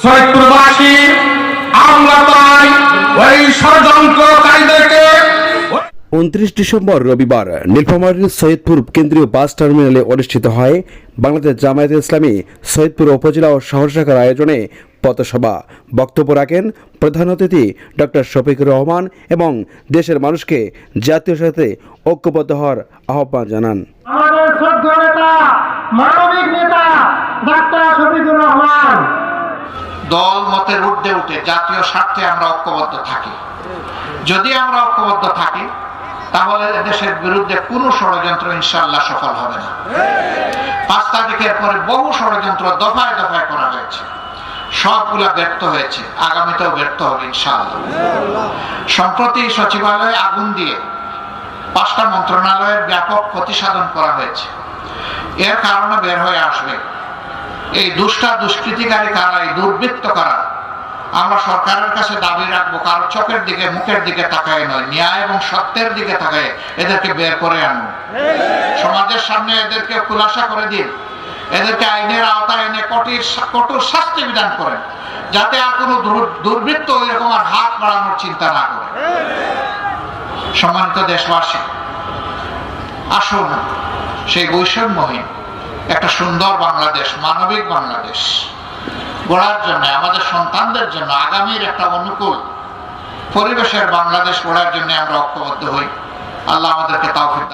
সৈয়দপুরবাসী আমরা তাই ওই ষড়যন্ত্রকারীদেরকে 29 ডিসেম্বর রবিবার নীলফামারীর সৈয়দপুর কেন্দ্রীয় বাস টার্মিনালে অনুষ্ঠিত হয় বাংলাদেশ জামায়াতে ইসলামী সৈয়দপুর উপজেলা ও শহর শাখার আয়োজনে পথসভা। বক্তব্য রাখেন প্রধান অতিথি ডক্টর শফিকুর রহমান এবং দেশের মানুষকে জাতীয় সাথে ঐক্যবদ্ধ হওয়ার আহ্বান জানান। আমাদের শ্রদ্ধেয় নেতা, মানবিক নেতা ডক্টর শফিকুর রহমান দল মতের ঊর্ধ্বে উঠে জাতীয় স্বার্থে আমরা ঐক্যবদ্ধ থাকি। যদি আমরা ঐক্যবদ্ধ থাকি তাহলে দেশের বিরুদ্ধে কোনো ষড়যন্ত্র ইনশাআল্লাহ সফল হবে না। 5 তারিখের পরে বহু ষড়যন্ত্র দফায় দফায় করা হয়েছে, সবগুলা ব্যর্থ হয়েছে, আগামীতেও ব্যর্থ হবে ইনশাআল্লাহ। সম্প্রতি সচিবালয়ে আগুন দিয়ে 5টা মন্ত্রণালয়ের ব্যাপক ক্ষতি সাধন করা হয়েছে। এর কারণে বের হয়ে আসবে এই দুষ্কৃতিকারী কারা, এই দুর্বৃত্ত কারা। আমরা সরকারের কাছে দাবি রাখবো, কারো চোখের দিকে মুখের দিকে তাকায় নয়, ন্যায় এবং সত্যের দিকে তাকায় এদেরকে বের করে আনুন। সমাজের সামনে এদেরকে খুলাসা করে দিন, এদেরকে আইনের আওতায় এনে কঠোর শাস্তি বিধান করেন, যাতে আর কোনো দুর্বৃত্ত এরকম আর হাত বাড়ানোর চিন্তা না করে। সম্মানিত দেশবাসী, আসুন সেই বৈষম্যহীন একটা সুন্দর বাংলাদেশ, মানবিক বাংলাদেশ গড়ার জন্য, আমাদের সন্তানদের জন্য আগামীর একটা অনুকূল পরিবেশের বাংলাদেশ গড়ার জন্য আমরা ঐক্যবদ্ধ হই। আল্লাহ আমাদেরকে তৌফিক